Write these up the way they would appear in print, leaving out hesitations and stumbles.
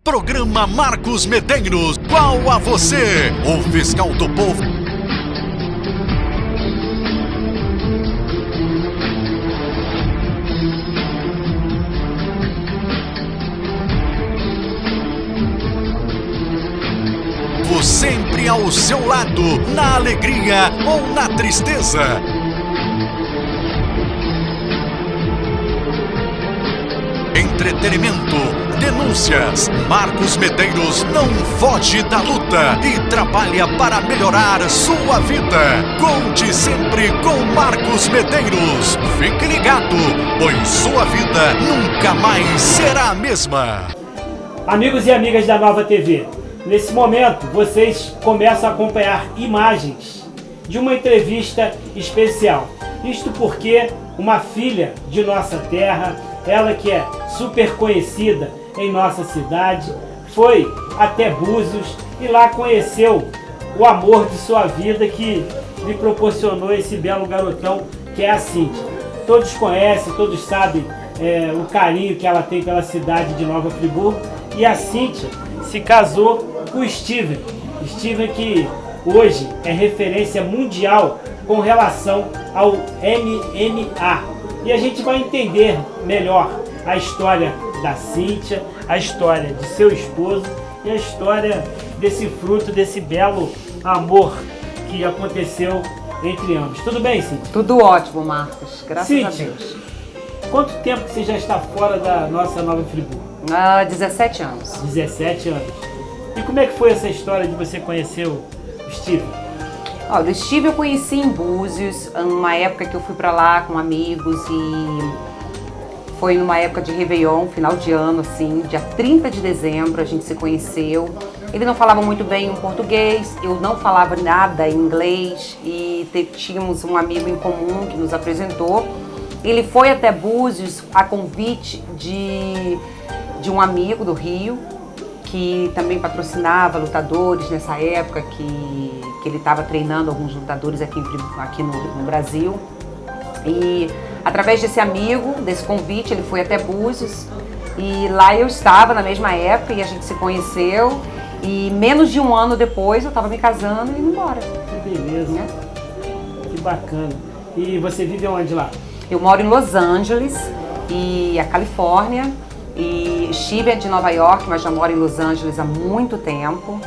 Programa Marcos Medeiros, qual a você, o fiscal do povo. Sempre ao seu lado, na alegria ou na tristeza. Entretenimento, denúncias. Marcos Medeiros não foge da luta e trabalha para melhorar sua vida. Conte sempre com Marcos Medeiros. Fique ligado, pois sua vida nunca mais será a mesma. Amigos e amigas da Nova TV, nesse momento vocês começam a acompanhar imagens de uma entrevista especial. Isto porque uma filha de nossa terra, ela que é super conhecida em nossa cidade, foi até Búzios e lá conheceu o amor de sua vida que lhe proporcionou esse belo garotão que é a Cíntia. Todos conhecem, todos sabem o carinho que ela tem pela cidade de Nova Friburgo, e a Cíntia se casou com o Steven que hoje é referência mundial com relação ao MMA. E a gente vai entender melhor a história da Cíntia, a história de seu esposo e a história desse fruto, desse belo amor que aconteceu entre ambos. Tudo bem, Cíntia? Tudo ótimo, Marcos. Graças Cíntia, a Deus. quanto tempo que você já está fora da nossa Nova Friburgo? 17 anos. 17 anos. E como é que foi essa história de você conhecer o Steven? Olha, o Steven eu conheci em Búzios, numa época que eu fui pra lá com amigos e foi numa época de Réveillon, final de ano, assim, dia 30 de dezembro a gente se conheceu. Ele não falava muito bem o português, eu não falava nada em inglês e tínhamos um amigo em comum que nos apresentou. Ele foi até Búzios a convite de um amigo do Rio, que também patrocinava lutadores nessa época, que ele estava treinando alguns lutadores aqui no Brasil. E através desse amigo, desse convite, ele foi até Búzios e lá eu estava na mesma época e a gente se conheceu. E menos de um ano depois eu estava me casando e indo embora. Que beleza, que bacana. E você vive onde lá? Eu moro em Los Angeles e a Califórnia. E Steven é de Nova York, mas já mora em Los Angeles há muito tempo.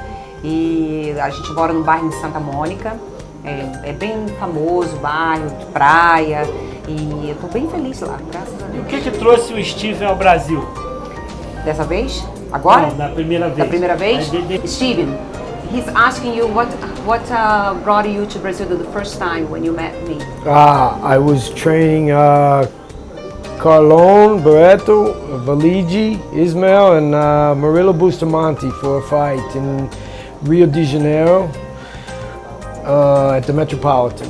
E a gente mora no bairro de Santa Mônica. É bem famoso, bairro de praia. E eu tô bem feliz lá, graças a Deus. E o que trouxe o Steven ao Brasil? Dessa vez? Agora? Não, da primeira vez. Da primeira vez? Steven, he's asking you what brought you to Brazil the first time when you met me. I was training Carlone, Barreto, Valigi, Ismael, and Murilo Bustamante for a fight in Rio de Janeiro at the Metropolitan.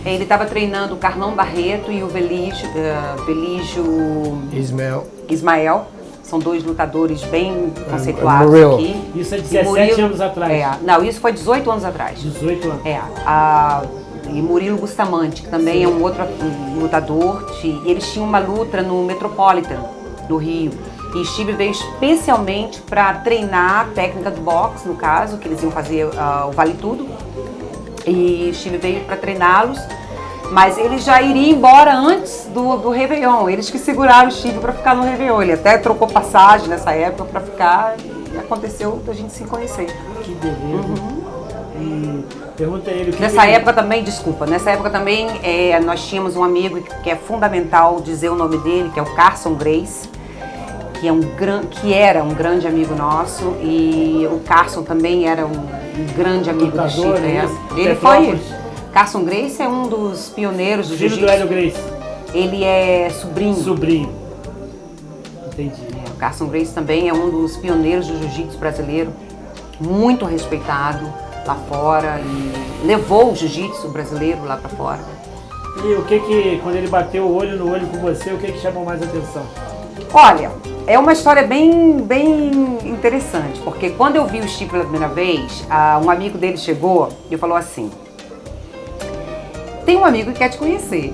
Ele estava treinando o Carlão Barreto e o Velígio Ismael. São dois lutadores bem conceituados aqui. Isso é 17 anos atrás? Não, isso foi 18 anos atrás. 18 anos? E Murilo Bustamante, que também é um outro lutador, e eles tinham uma luta no Metropolitan, do Rio. E Steve veio especialmente para treinar a técnica do boxe, no caso, que eles iam fazer o Vale Tudo. E Steve veio para treiná-los, mas ele já iria embora antes do Réveillon. Eles que seguraram o Steve para ficar no Réveillon. Ele até trocou passagem nessa época para ficar e aconteceu da gente se conhecer. Que beleza. E pergunta a ele o que nessa época também nós tínhamos um amigo que é fundamental dizer o nome dele, que é o Carson Grace, que era um grande amigo nosso, e o Carson também era um grande amigo do Steve. Ele foi. Carson Grace é um dos pioneiros do jiu-jitsu. Filho do Hélio Grace. Ele é sobrinho. Entendi. O Carson Grace também é um dos pioneiros do jiu-jitsu brasileiro, muito respeitado lá fora e levou o jiu-jitsu brasileiro lá para fora. E o que quando ele bateu o olho no olho com você, o que chamou mais atenção? Olha, é uma história bem interessante, porque quando eu vi o Steve pela primeira vez, um amigo dele chegou e falou assim: tem um amigo que quer te conhecer.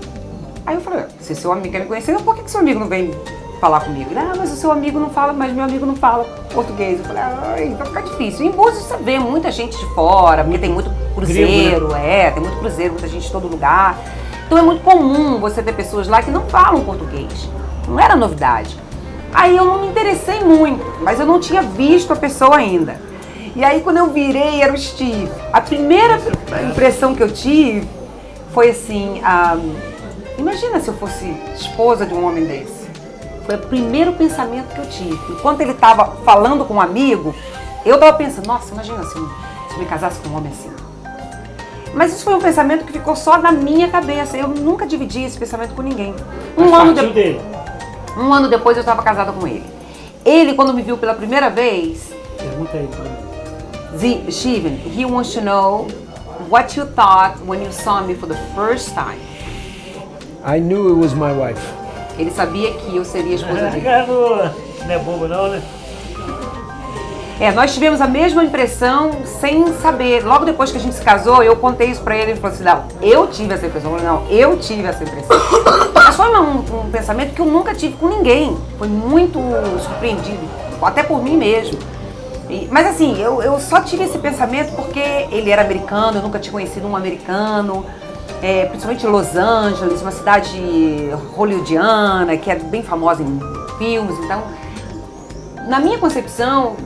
Aí eu falei: se seu amigo quer me conhecer, por que seu amigo não vem falar comigo. Ele, mas o seu amigo não fala, mas meu amigo não fala português. Eu falei, então fica difícil. Em Búzios você vê muita gente de fora, porque tem muito cruzeiro, tem muito cruzeiro, muita gente de todo lugar. Então é muito comum você ter pessoas lá que não falam português. Não era novidade. Aí eu não me interessei muito, mas eu não tinha visto a pessoa ainda. E aí quando eu virei, era o Steve. A primeira impressão que eu tive foi assim, imagina se eu fosse esposa de um homem desse. Foi o primeiro pensamento que eu tive. Enquanto ele estava falando com um amigo, eu estava pensando, nossa, imagina se eu me casasse com um homem assim. Mas isso foi um pensamento que ficou só na minha cabeça. Eu nunca dividi esse pensamento com ninguém. Um ano depois eu estava casada com ele. Ele, quando me viu pela primeira vez, pergunta aí pra mim. Steven, he wants to know what you thought when you saw me for the first time. I knew it was my wife. Ele sabia que eu seria a esposa dele. Não é bobo não, né? Nós tivemos a mesma impressão sem saber. Logo depois que a gente se casou, eu contei isso pra ele. Ele falou assim, não, eu tive essa impressão. Eu falei, não, eu tive essa impressão. Mas foi um pensamento que eu nunca tive com ninguém. Foi muito surpreendido, até por mim mesmo. Mas assim, eu só tive esse pensamento porque ele era americano, eu nunca tinha conhecido um americano. Principalmente Los Angeles, uma cidade hollywoodiana, que é bem famosa em filmes, então... Na minha concepção,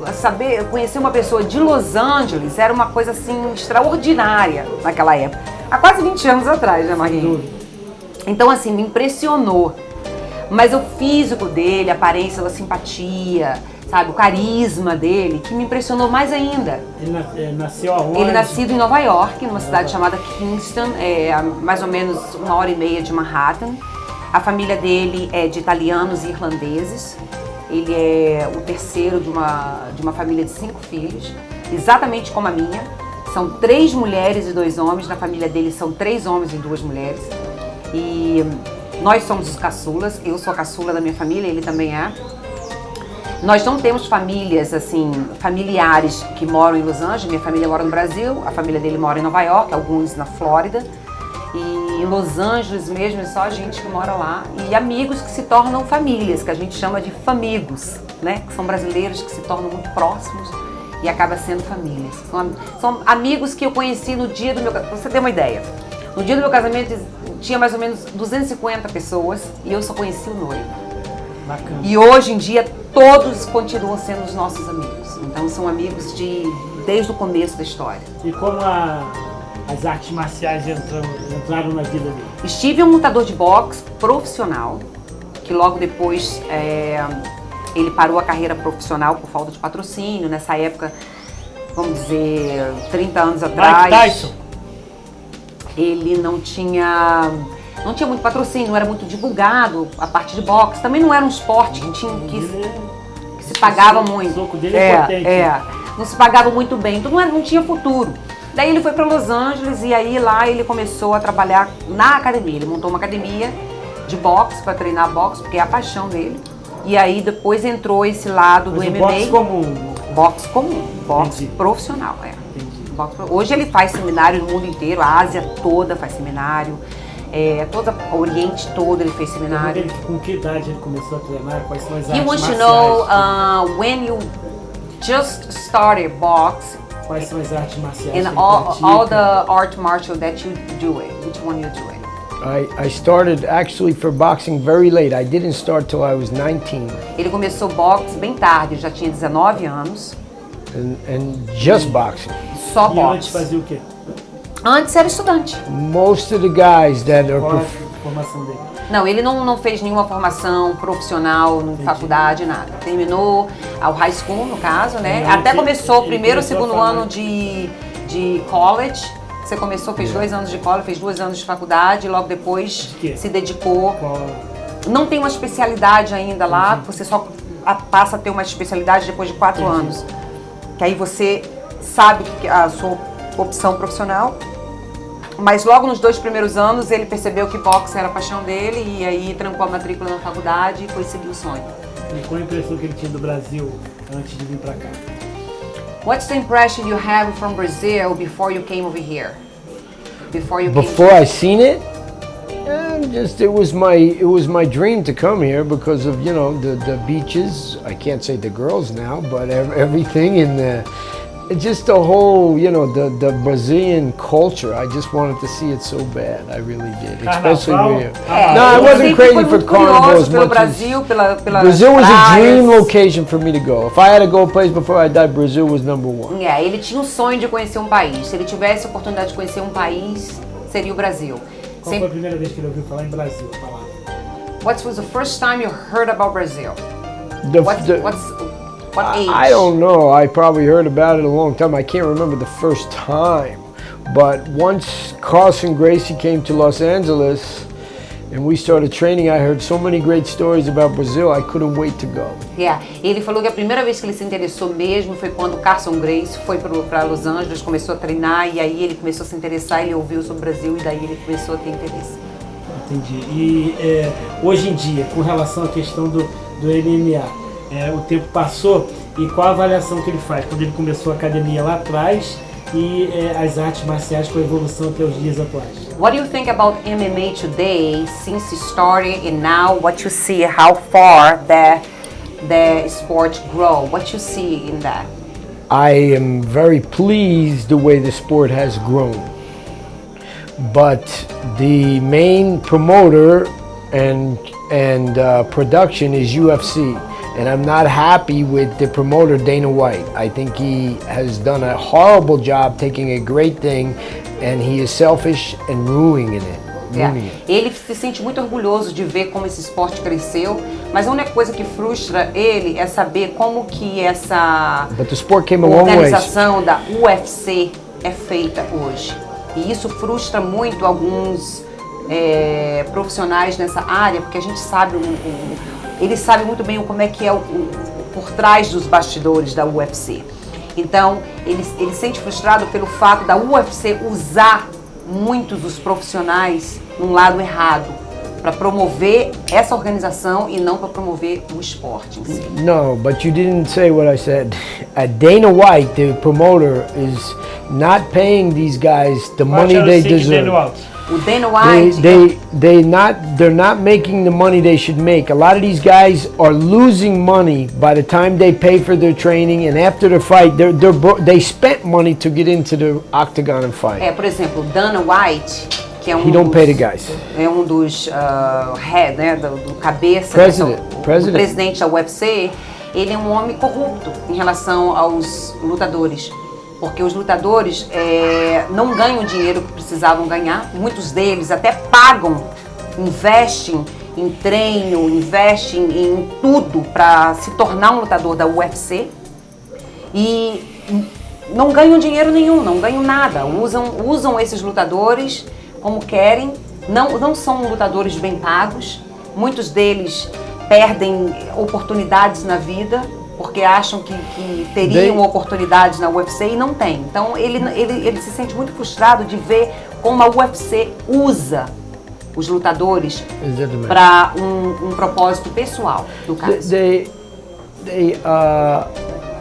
conhecer uma pessoa de Los Angeles era uma coisa assim extraordinária naquela época. Há quase 20 anos atrás, né, Marinho? Então, assim, me impressionou. Mas o físico dele, a aparência, a simpatia, sabe, o carisma dele, que me impressionou mais ainda. Ele nasceu aonde? Ele nascido em Nova York, numa cidade chamada Kingston, mais ou menos 1h30 de Manhattan. A família dele é de italianos e irlandeses. Ele é o terceiro de uma família de 5 filhos, exatamente como a minha. São 3 mulheres e 2 homens, na família dele são 3 homens e 2 mulheres. E nós somos os caçulas, eu sou a caçula da minha família, ele também é. Nós não temos famílias, assim, familiares que moram em Los Angeles, minha família mora no Brasil, a família dele mora em Nova York, alguns na Flórida. E em Los Angeles mesmo é só a gente que mora lá. E amigos que se tornam famílias, que a gente chama de famigos, né? Que são brasileiros que se tornam muito próximos e acaba sendo famílias. São amigos que eu conheci no dia do meu casamento. Pra você ter uma ideia, no dia do meu casamento tinha mais ou menos 250 pessoas e eu só conheci o noivo. Bacana. E hoje em dia todos continuam sendo os nossos amigos. Então são amigos desde o começo da história. E como as artes marciais entraram na vida dele? Steve é um lutador de boxe profissional, que logo depois ele parou a carreira profissional por falta de patrocínio. Nessa época, vamos dizer, 30 anos atrás, Mike Tyson. Ele não tinha muito patrocínio, não era muito divulgado a parte de boxe. Também não era um esporte que se pagava muito. O soco dele é potente. Não se pagava muito bem, então não tinha futuro. Daí ele foi para Los Angeles e aí lá ele começou a trabalhar na academia. Ele montou uma academia de boxe para treinar boxe, porque é a paixão dele. E aí depois entrou esse lado do MMA. Boxe comum. Boxe comum, boxe profissional, Hoje ele faz seminário no mundo inteiro, a Ásia toda faz seminário, o Oriente todo ele fez seminário. Com que idade ele começou a treinar? Quais são as He artes wants to marciais? know when you just started boxe. Quais são as artes marciais? And all the art martial that you do it, which one you do it? I started actually for boxing very late. I didn't start till I was 19. Ele começou boxe bem tarde, já tinha 19 anos. And just boxing. Só E boxe. antes fazia o quê? Antes era estudante. Most of the guys that are Qual a formação dele? Não, ele não fez nenhuma formação profissional, faculdade, nada. Terminou ao high school, no caso, né? Até começou o primeiro ou segundo ano de college. Você começou, fez 2 anos de college, fez 2 anos de faculdade, e logo depois se dedicou. Não tem uma especialidade ainda lá, você só passa a ter uma especialidade depois de 4 anos. Que aí você sabe a sua opção profissional. Mas logo nos 2 primeiros anos ele percebeu que boxe era a paixão dele e aí trancou a matrícula na faculdade e foi seguir o sonho. E qual a impressão que ele tinha do Brasil antes de vir pra cá? What's the impression you have from Brazil before you came over here? Before I seen it, And just it was my dream to come here because of the beaches. I can't say the girls now, but everything in the just the whole the Brazilian culture. I just wanted to see it so bad. I really did, especially Rio. No, I wasn't crazy for carnival as much Brazil was a dream location for me to go. If I had to go a place before I died, Brazil was number one. Ele tinha um sonho de conhecer um país. Se ele tivesse a oportunidade de conhecer um país, seria o Brasil. Qual foi a primeira vez que ele ouviu falar em Brasil? What was the first time you heard about Brazil? What age? I don't know. I probably heard about it a long time. I can't remember the first time. But once Carlson Gracie came to Los Angeles and we started training, I heard so many great stories about Brazil, I couldn't wait to go. Ele falou que a primeira vez que ele se interessou mesmo foi quando Carlson Gracie foi para Los Angeles, começou a treinar e aí ele começou a se interessar, ele ouviu sobre o Brasil e daí ele começou a ter interesse. Entendi. E hoje em dia, com relação à questão do MMA, o tempo passou e qual a avaliação que ele faz quando ele começou a academia lá atrás e as artes marciais com a evolução até os dias atuais? What do you think about MMA today since it started and now what you see how far the sport grow? What you see in that? I am very pleased the way the sport has grown. But the main promoter and production is UFC. And I'm not happy with the promoter Dana White. I think he has done a horrible job taking a great thing and he is selfish and ruining it. Ele se sente muito orgulhoso de ver como esse esporte cresceu, mas a única coisa que frustra ele é saber como que essa organização da UFC é feita hoje. E isso frustra muito alguns profissionais nessa área, porque a gente sabe ele sabe muito bem como é que é por trás dos bastidores da UFC. Então, ele se sente frustrado pelo fato da UFC usar muitos dos profissionais num lado errado, para promover essa organização e não para promover o esporte em si. No, but you didn't say what I said. Dana White, the promoter, is not paying these guys the money they deserve. O Dana White, they're not making the money they should make. A lot of these guys are losing money by the time they pay for their training, and after the fight, they spent money to get into the octagon and fight. Por exemplo, Dana White, que é don't pay the guys. É um dos head, do cabeça, o presidente da UFC. Ele é um homem corrupto em relação aos lutadores. Porque os lutadores não ganham o dinheiro que precisavam ganhar. Muitos deles até pagam, investem em treino, investem em tudo para se tornar um lutador da UFC. E não ganham dinheiro nenhum, não ganham nada. Usam esses lutadores como querem. Não são lutadores bem pagos. Muitos deles perdem oportunidades na vida, porque acham que teriam oportunidades na UFC e não tem. Então ele se sente muito frustrado de ver como a UFC usa os lutadores para um propósito pessoal, no caso.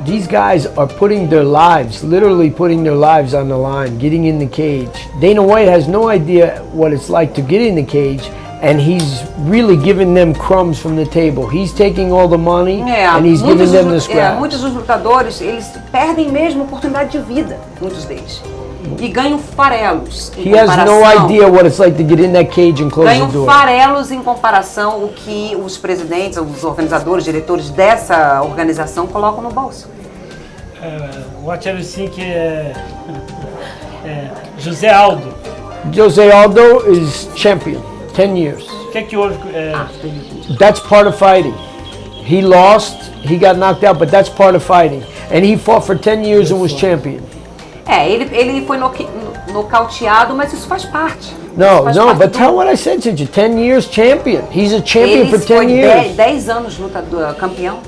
These guys are putting their lives, literally putting their lives on the line, getting in the cage. Dana White has no idea what it's like to get in the cage. And he's really giving them crumbs from the table. He's taking all the money and he's giving them the scraps. Muitos dos lutadores, eles perdem mesmo oportunidade de vida, muitos deles. E ganham farelos. He has no idea what it's like to get in that cage and close the door. Ganham farelos em comparação o que os presidentes, os organizadores, diretores dessa organização colocam no bolso. What you think José Aldo? José Aldo is champion. 10 years. O que houve? That's part of fighting. He lost, he got knocked out, but that's part of fighting. And he fought for 10 years and was champion. Ele foi nocauteado, mas isso faz parte. No, but tell what I said to you. 10 years champion. He's a champion for 10 years. 10 anos lutador, campeão.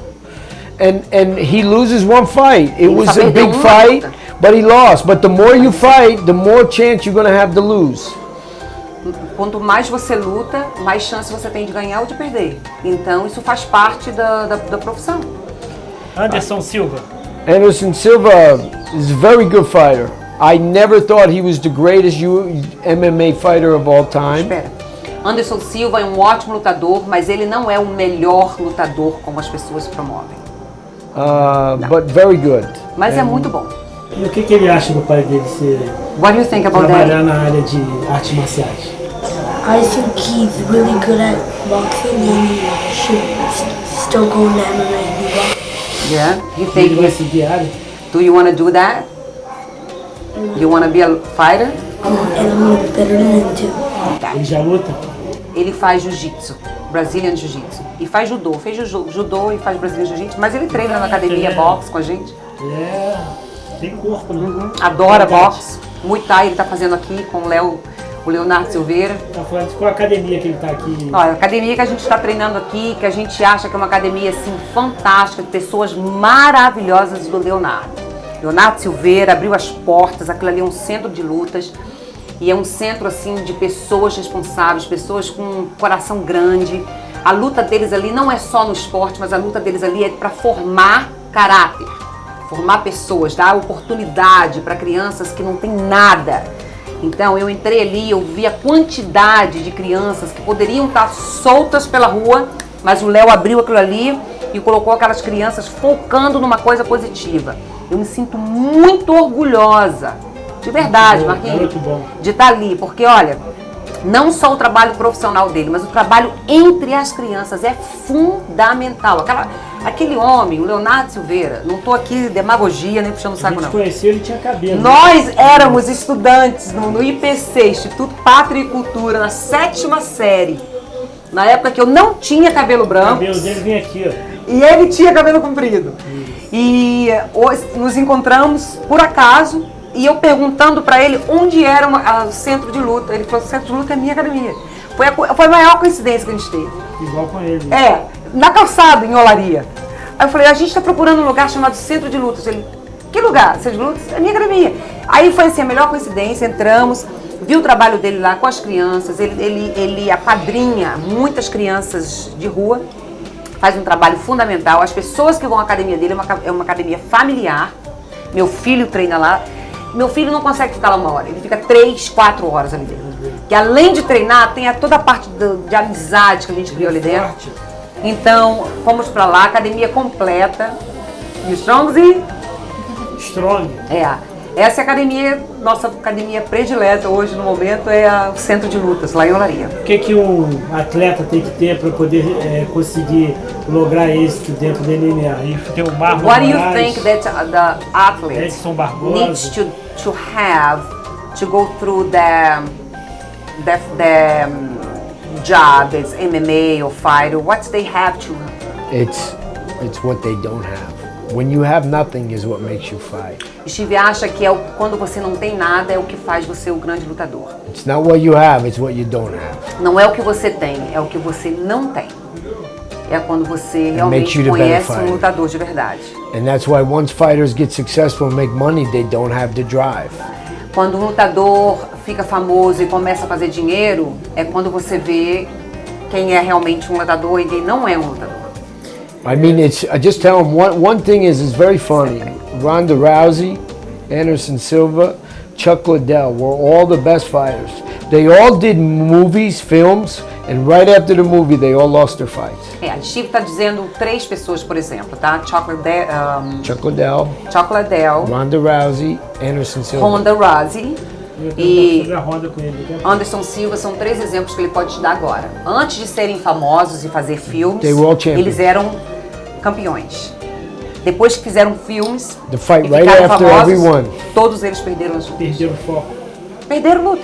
And he loses one fight. It was a big fight, but he lost. But the more you fight, the more chance you're going to have to lose. Quanto mais você luta, mais chance você tem de ganhar ou de perder. Então isso faz parte da profissão. Anderson Silva. Anderson Silva is a very good fighter. I never thought he was the greatest MMA fighter of all time. Anderson Silva é um ótimo lutador, mas ele não é o melhor lutador como as pessoas promovem. But very good. Mas é muito bom. E o que ele acha do pai dele ser What do you think about trabalhar that? na área de artes marciais? I think he's really good at boxing and he should still go into MMA and do boxing. Yeah, you Ele think vai seguir a área? do you want to do that? You want to be a fighter? And I'm gonna be better than him too. Ele já luta? Ele faz jiu-jitsu, Brazilian Jiu-Jitsu, e faz judô. Fez judô e faz Brazilian Jiu-Jitsu, mas ele treina na academia boxe com a gente. É, tem corpo, né? Adora Verdade. boxe. Muay Thai ele tá fazendo aqui com o Leonardo Silveira. Tá falando de qual academia que ele tá aqui? Olha, a academia que a gente está treinando aqui, que a gente acha que é uma academia assim fantástica, de pessoas maravilhosas do Leonardo. Leonardo Silveira abriu as portas, aquilo ali é um centro de lutas e é um centro assim de pessoas responsáveis, pessoas com um coração grande. A luta deles ali não é só no esporte, mas a luta deles ali é para formar caráter, formar pessoas, dar oportunidade para crianças que não têm nada. Então eu entrei ali, eu vi a quantidade de crianças que poderiam estar soltas pela rua, mas o Léo abriu aquilo ali e colocou aquelas crianças focando numa coisa positiva. Eu me sinto muito orgulhosa, de verdade, Marquinhos, Garoto bom. de estar ali, porque olha, não só o trabalho profissional dele, mas o trabalho entre as crianças é fundamental. Aquele homem, o Leonardo Silveira, não estou aqui demagogia nem puxando o A saco gente não. conheceu, ele tinha cabelo. Nós éramos estudantes no IPC, Instituto Pátria e Cultura, na 7ª série. Na época que eu não tinha cabelo O branco cabelo dele vem aqui, ó. e ele tinha cabelo comprido. E hoje nos encontramos por acaso e eu perguntando pra ele onde era o centro de luta. Ele falou: o centro de luta é a minha academia. Foi a maior coincidência que a gente teve. Igual com ele. Na calçada, em Olaria. Aí eu falei: a gente está procurando um lugar chamado Centro de Lutas. Ele: que lugar? Centro de Lutas? É a minha academia. Aí foi assim, a melhor coincidência, entramos, vi o trabalho dele lá com as crianças, ele apadrinha muitas crianças de rua, faz um trabalho fundamental. As pessoas que vão à academia dele é uma academia familiar. Meu filho treina lá. Meu filho não consegue ficar lá 1 hora, ele fica 3, 4 horas ali dentro. Que além de treinar, tem toda a parte de amizade que a gente criou ali dentro. Forte. Então, fomos pra lá, academia completa. E o Strongzy? Strong. Essa é a academia, nossa academia predileta hoje, no momento, é o Centro de Lutas, lá em Olaria. O que um atleta tem que ter para poder conseguir lograr êxito dentro da MMA? E tem o Marlon What do you Moraes, think that the athlete Edson Barbosa. needs to have to go through the job as MMA or fighter? What they have to? It's what they don't have. When you have nothing is what makes you fight. Steve acha que quando você não tem nada é o que faz você o grande lutador. It's not what you have, it's what you don't have. Não é o que você tem, é o que você não tem. É quando você makes realmente you the better conhece um fighter. lutador de verdade. And that's why once fighters get successful and make money, they don't have the drive. Quando um lutador fica famoso e começa a fazer dinheiro, é quando você vê quem é realmente um lutador e quem não é um lutador. I mean, I just tell them one thing is it's very funny. Ronda Rousey, Anderson Silva, Chuck Liddell were all the best fighters. They all did movies, films, and right after the movie, they all lost their fights. A Steve está dizendo 3 pessoas, por exemplo, tá? Chuck Liddell, Chuck Liddell, Ronda Rousey, Anderson Silva. Ronda Rousey Eu ia e fazer a ronda com ele. Daqui a pouco. Anderson Silva são 3 exemplos que ele pode te dar agora. Antes de serem famosos e fazer filmes, They were all champions. eles eram campeões. Depois que fizeram filmes The fight e right ficaram after famosos, everyone. todos eles perderam as lutas. Perderam o foco. Perderam luta.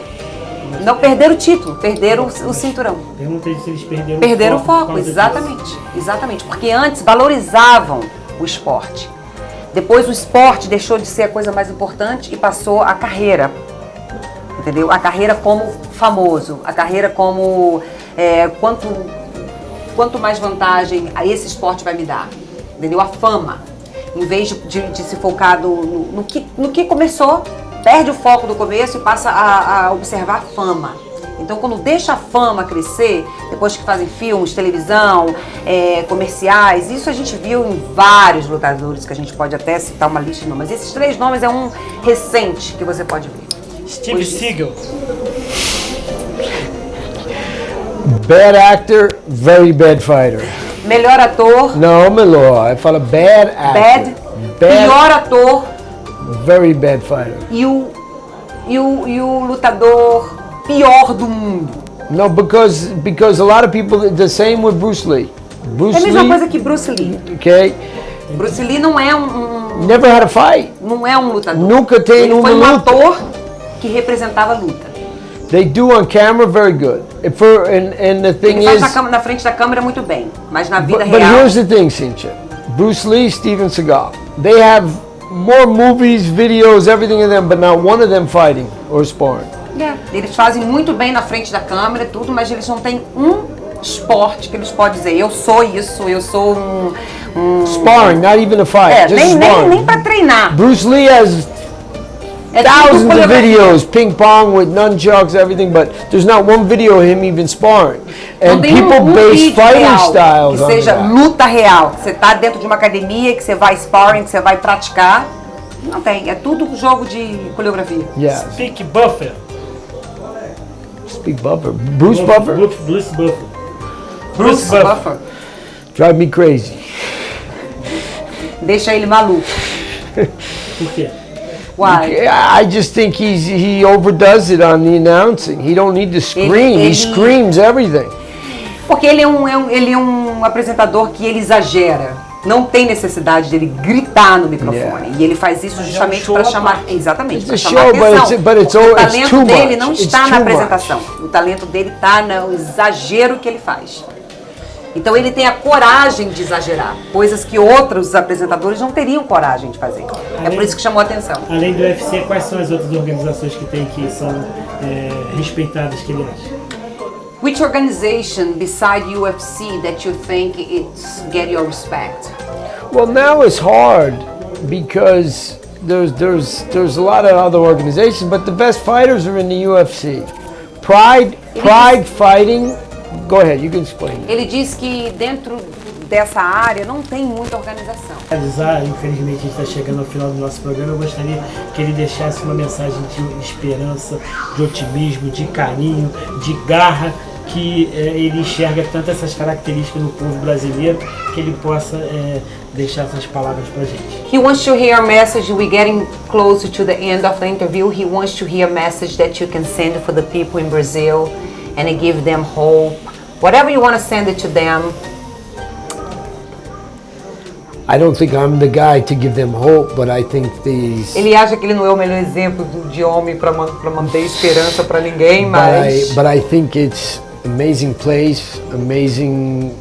Não perderam o título, perderam o cinturão. Perguntei se eles perderam Perderam o por foco, causa exatamente. Exatamente. Porque antes valorizavam o esporte. Depois o esporte deixou de ser a coisa mais importante e passou a carreira. Entendeu? A carreira como famoso, a carreira como quanto mais vantagem a esse esporte vai me dar. Entendeu? A fama. Em vez de se focar no que começou, perde o foco do começo e passa a observar a fama. Então, quando deixa a fama crescer, depois que fazem filmes, televisão, comerciais, isso a gente viu em vários lutadores, que a gente pode até citar uma lista de nomes. Mas esses 3 nomes é um recente que você pode ver. Steve Seagal. Bad actor, very bad fighter. Melhor ator, Não, melhor. Fala bad actor. pior ator Very bad fighter. e o lutador pior do mundo. No, because a lot of people, the same with Bruce Lee. É Bruce a mesma Lee, coisa que Bruce Lee. okay, Bruce Lee não é never had a fight. não é um lutador. Nunca tem Ele uma foi um luta. ator que representava a luta. They do on camera very good. And the thing Ele faz is, na frente da câmera muito bem, mas na vida but real... here's the thing, Cynthia. Bruce Lee, Steven Seagal, they have more movies, videos, everything of them, but not one of them fighting or sparring. Eles fazem muito bem na frente da câmera, tudo, mas eles não têm um esporte que eles podem dizer, eu sou isso, eu sou Sparring, not even a fight, just sparring. nem pra treinar. Bruce Lee has É tudo thousands of coreografia. videos, ping pong with nunchucks, everything, but there's not one video of him even sparring. Não And tem people base vídeo fighting real styles que on seja that. luta real, que você tá dentro de uma academia, que você vai sparring, que você vai praticar. Não tem, é tudo jogo de coreografia. Yes. Speak Buffer. Speak Buffer. Bruce Buffer? Bruce Buffer. Bruce Buffer. Drive me crazy. Deixa ele maluco. Por quê? Uai. I just think he overdoes it on the announcing. He don't need to scream. He screams everything. Porque ele é um apresentador que ele exagera. Não tem necessidade dele gritar no microfone. Yeah. E ele faz isso justamente show para à chamar, parte. exatamente, para It's a chamar show, atenção. but it's Porque o too talento dele much. não It's está too na much. apresentação. O talento dele está no exagero que ele faz. Então ele tem a coragem de exagerar, coisas que outros apresentadores não teriam coragem de fazer. É por isso que chamou a atenção. Além do UFC, quais são as outras organizações que tem que são respeitadas que ele acha? Which organization beside UFC that you think it's get your respect? Well, now it's hard because there's a lot of other organizations, but the best fighters are in the UFC. Pride fighting. Go ahead, you can explain. Ele diz que dentro dessa área não tem muita organização. Infelizmente a gente está chegando ao final do nosso programa. Eu gostaria que ele deixasse uma mensagem de esperança, de otimismo, de carinho, de garra, que ele enxerga tanto essas características no povo brasileiro, que ele possa deixar essas palavras pra gente. He wants to hear a message. We're getting closer to the end of the interview. He wants to hear a message that you can send for the people in Brazil and give them hope. Whatever you want to send it to them. I don't think I'm the guy to give them hope, but I think these. Ele acha que ele não é o melhor exemplo de homem para manter esperança para ninguém, mas But I think it's amazing place, amazing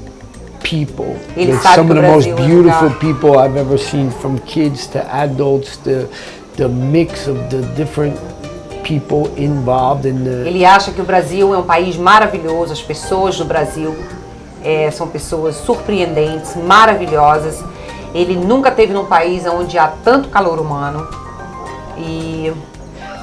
people. Ele It's sabe some que of o the most Brasil é beautiful lugar. people I've ever seen, from kids to adults, the mix of the different people involved in the. ele acha que o Brasil é um país maravilhoso. As pessoas do Brasil são pessoas surpreendentes, maravilhosas. Ele nunca esteve num país onde há tanto calor humano. E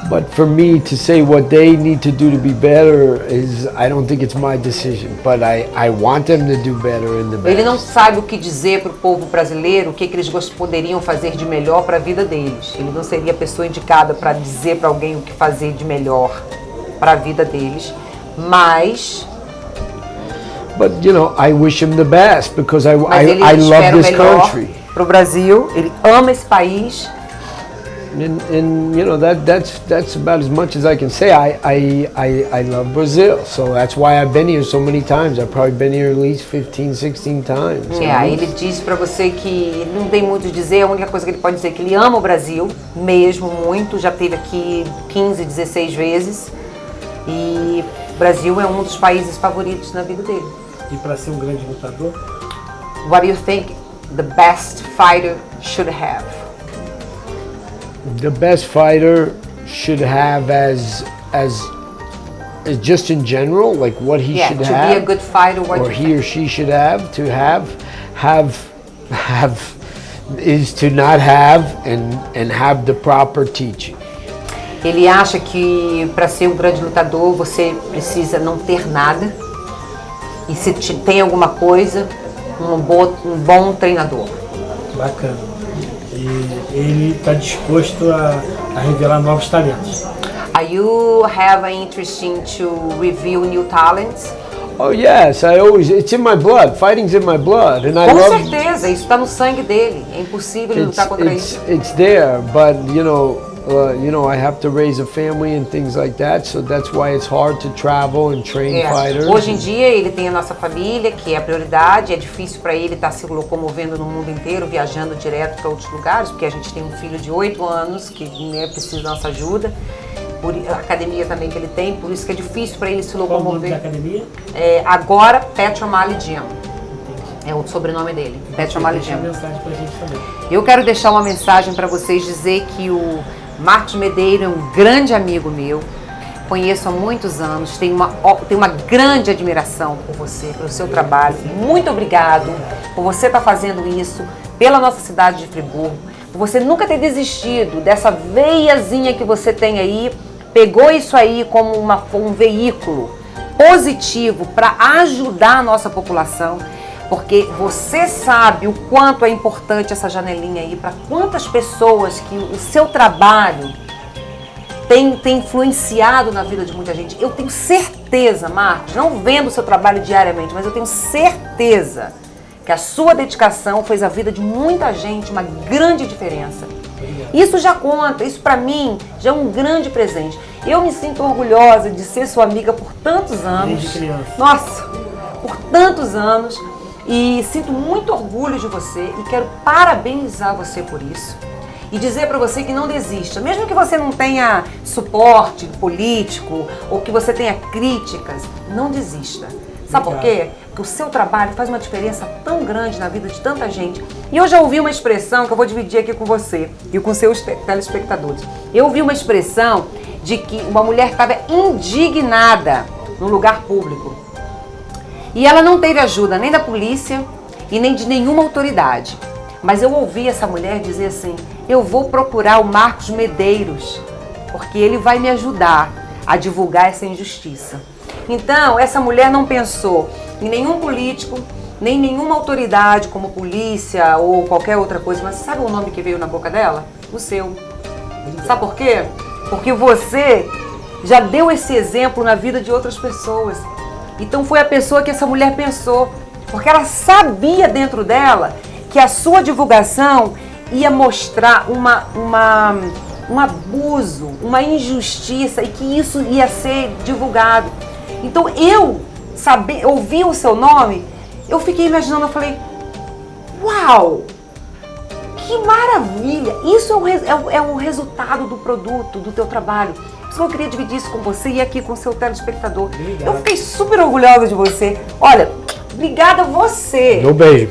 But for me to say what they need to do to be better is, I don't think it's my decision. But I want them to do better in the best. ele não sabe o que dizer para o povo brasileiro, o que eles poderiam fazer de melhor para a vida deles. Ele não seria a pessoa indicada para dizer para alguém o que fazer de melhor para a vida deles. Mas But you know, I wish him the best because I ele love espera o this melhor country. para o Brasil. Ele ama esse país. And you know that's about as much as I can say. I love Brazil, so that's why I've been here so many times. I've probably been here at least 15, 16 times. Ele diz pra você que não tem muito a dizer, a única coisa que ele pode dizer é que ele ama o Brasil, mesmo muito, já esteve aqui 15, 16 vezes, e o Brasil é um dos países favoritos na vida dele. E para ser um grande lutador? What do you think the best fighter should have? The best fighter should have as just in general, like what he should to have. be a good fighter, what or do you he think? or she should have to have is to not have and have the proper teaching. Ele acha que para ser um grande lutador você precisa não ter nada, e se tem alguma coisa, um bom treinador. Bacana. E ele está disposto a revelar novos talentos. Are you have an interest to reveal new talents? Oh yes, it's in my blood. Fighting's in my blood, and I Com love. certeza, isso está no sangue dele. É impossível ele lutar contra isso. It's there, but I have to raise a family and things like that, so that's why it's hard to travel and train fighters. Hoje em dia ele tem a nossa família, que é a prioridade. É difícil para ele estar se locomovendo no mundo inteiro, viajando direto para outros lugares, porque a gente tem um filho de 8 anos que precisa da nossa ajuda. A academia também que ele tem, por isso que é difícil para ele se locomover. Qual o nome da academia? Agora, Pat O'Malley Gym. É o sobrenome dele, Pat O'Malley Gym. Mensagem pra gente também. Eu quero deixar uma mensagem para vocês, dizer que o Marcos Medeiros é um grande amigo meu, conheço há muitos anos, tenho uma grande admiração por você, pelo seu trabalho. Muito obrigado por você estar fazendo isso pela nossa cidade de Friburgo, por você nunca ter desistido dessa veiazinha que você tem aí, pegou isso aí como um veículo positivo para ajudar a nossa população, porque você sabe o quanto é importante essa janelinha aí para quantas pessoas que o seu trabalho tem influenciado na vida de muita gente. Eu tenho certeza, Marcos, não vendo o seu trabalho diariamente, mas eu tenho certeza que a sua dedicação fez a vida de muita gente uma grande diferença. Isso já conta, isso para mim já é um grande presente. Eu me sinto orgulhosa de ser sua amiga por tantos anos. Desde criança. Nossa, por tantos anos. E sinto muito orgulho de você e quero parabenizar você por isso. E dizer para você que não desista. Mesmo que você não tenha suporte político ou que você tenha críticas, não desista. Sabe por quê? Porque o seu trabalho faz uma diferença tão grande na vida de tanta gente. E eu já ouvi uma expressão que eu vou dividir aqui com você e com seus telespectadores. Eu ouvi uma expressão de que uma mulher estava indignada no lugar público. E ela não teve ajuda nem da polícia e nem de nenhuma autoridade. Mas eu ouvi essa mulher dizer assim, eu vou procurar o Marcos Medeiros, porque ele vai me ajudar a divulgar essa injustiça. Então, essa mulher não pensou em nenhum político, nem nenhuma autoridade, como polícia ou qualquer outra coisa. Mas sabe o nome que veio na boca dela? O seu. Sabe por quê? Porque você já deu esse exemplo na vida de outras pessoas. Então foi a pessoa que essa mulher pensou, porque ela sabia dentro dela que a sua divulgação ia mostrar um abuso, uma injustiça e que isso ia ser divulgado. Então eu ouvi o seu nome, eu fiquei imaginando, eu falei, uau, que maravilha, isso é o resultado do produto, do teu trabalho. Eu queria dividir isso com você e aqui com o seu telespectador. Obrigado. Eu fiquei super orgulhosa de você. Olha, obrigada a você. No beijo.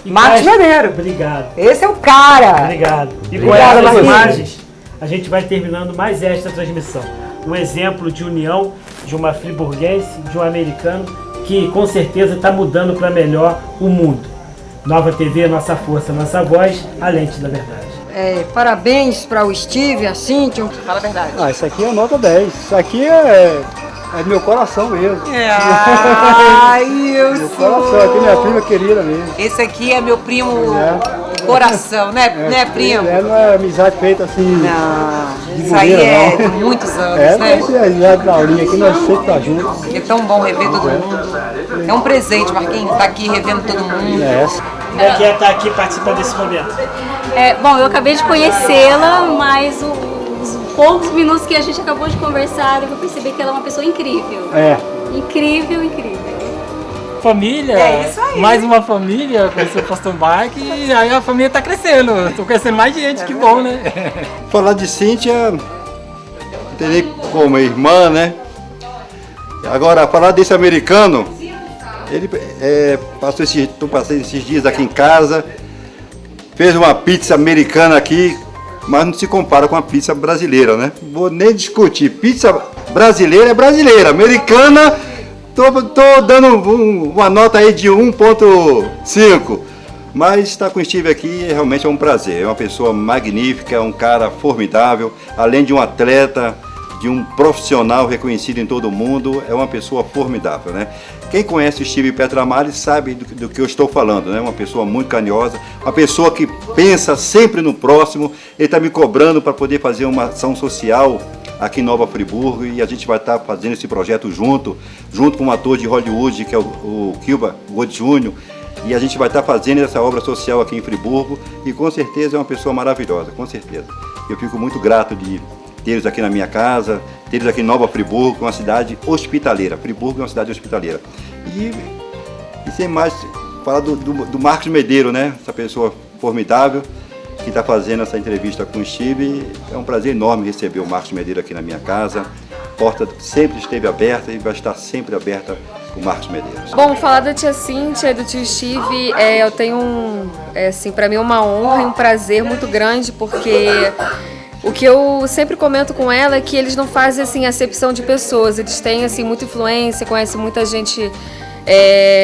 Marcos Medeiros. Obrigado. Esse é o cara. Obrigado. E com Obrigado, essas Marquinhos. imagens, a gente vai terminando mais esta transmissão. Um exemplo de união de uma friburguense, de um americano, que com certeza está mudando para melhor o mundo. Nova TV, nossa força, nossa voz, a lente da verdade. Parabéns para o Steve, a Cíntia. Fala a verdade. Isso aqui é nota 10. Isso aqui é meu coração mesmo. Ai, Meu coração, aqui é minha prima querida mesmo. Esse aqui é meu primo coração, né primo? Não é amizade feita assim. Não, de isso aí bobeira, é não. de muitos anos, Não né? é amizade da Aurinha aqui, nós sempre tá juntos. É tão bom rever todo mundo. É um presente, Marquinhos, estar aqui revendo todo mundo. Como é que é estar aqui participando desse momento? Bom, eu acabei de conhecê-la, mas os poucos minutos que a gente acabou de conversar, eu percebi que ela é uma pessoa incrível. Incrível, incrível. Família, isso aí. mais uma família, conheci o Pastor Mark e aí a família tá crescendo. Tô conhecendo mais gente, que bom, né? Falar de Cíntia, não tem nem como, irmã, né? Agora, falar desse americano, ele passei esses dias aqui em casa, fez uma pizza americana aqui, mas não se compara com a pizza brasileira, né? Vou nem discutir, pizza brasileira é brasileira, americana, tô dando uma nota aí de 1.5, mas estar com o Steve aqui realmente é um prazer, é uma pessoa magnífica, é um cara formidável, além de um atleta, de um profissional reconhecido em todo o mundo, é uma pessoa formidável, né? Quem conhece o Steve Petramali sabe do que eu estou falando, né? Uma pessoa muito carinhosa, uma pessoa que pensa sempre no próximo. Ele está me cobrando para poder fazer uma ação social aqui em Nova Friburgo, e a gente vai estar fazendo esse projeto junto com um ator de Hollywood, que é o Cuba Gooding Jr., e a gente vai estar fazendo essa obra social aqui em Friburgo, e com certeza é uma pessoa maravilhosa, com certeza. Eu fico muito grato de tê-los aqui na minha casa, tê-los aqui em Nova Friburgo, uma cidade hospitaleira. Friburgo é uma cidade hospitaleira. E sem mais, falar do Marcos Medeiros, né? Essa pessoa formidável que está fazendo essa entrevista com o Steve. É um prazer enorme receber o Marcos Medeiros aqui na minha casa. A porta sempre esteve aberta e vai estar sempre aberta com o Marcos Medeiros. Bom, falar da tia Cíntia e do tio Steve, eu tenho, assim, para mim uma honra e um prazer muito grande, porque o que eu sempre comento com ela é que eles não fazem, assim, acepção de pessoas. Eles têm, assim, muita influência, conhecem muita gente,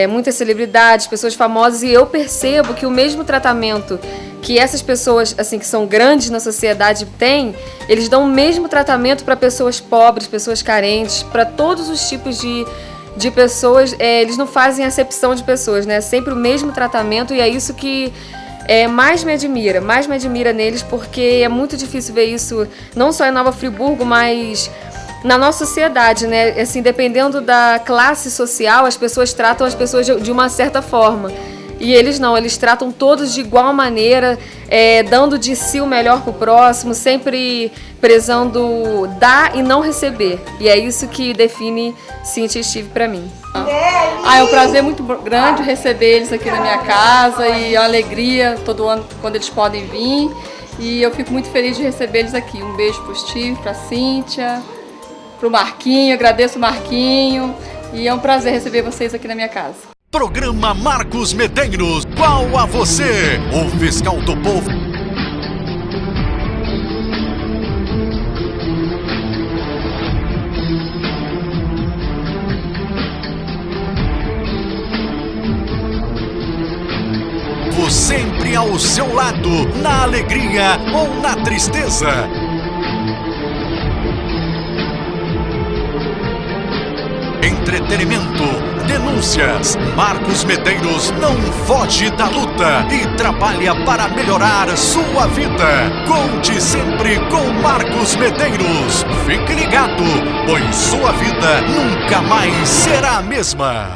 muitas celebridades, pessoas famosas, e eu percebo que o mesmo tratamento que essas pessoas, assim, que são grandes na sociedade têm, eles dão o mesmo tratamento para pessoas pobres, pessoas carentes, para todos os tipos de pessoas. Eles não fazem acepção de pessoas, né? É sempre o mesmo tratamento, e é isso que mais me admira neles, porque é muito difícil ver isso, não só em Nova Friburgo, mas na nossa sociedade, né? Assim, dependendo da classe social, as pessoas tratam as pessoas de uma certa forma. E eles não, eles tratam todos de igual maneira, dando de si o melhor pro próximo, sempre prezando dar e não receber. E é isso que define Cíntia e Steve pra mim. É um prazer muito grande receber eles aqui na minha casa, e a alegria todo ano quando eles podem vir. E eu fico muito feliz de receber eles aqui. Um beijo pro Steve, pra Cíntia, pro Marquinho, agradeço o Marquinho, e é um prazer receber vocês aqui na minha casa. Programa Marcos Medeiros, qual a você, o fiscal do povo. Sempre ao seu lado, na alegria ou na tristeza. Entretenimento, denúncias. Marcos Medeiros não foge da luta e trabalha para melhorar sua vida. Conte sempre com Marcos Medeiros. Fique ligado, pois sua vida nunca mais será a mesma.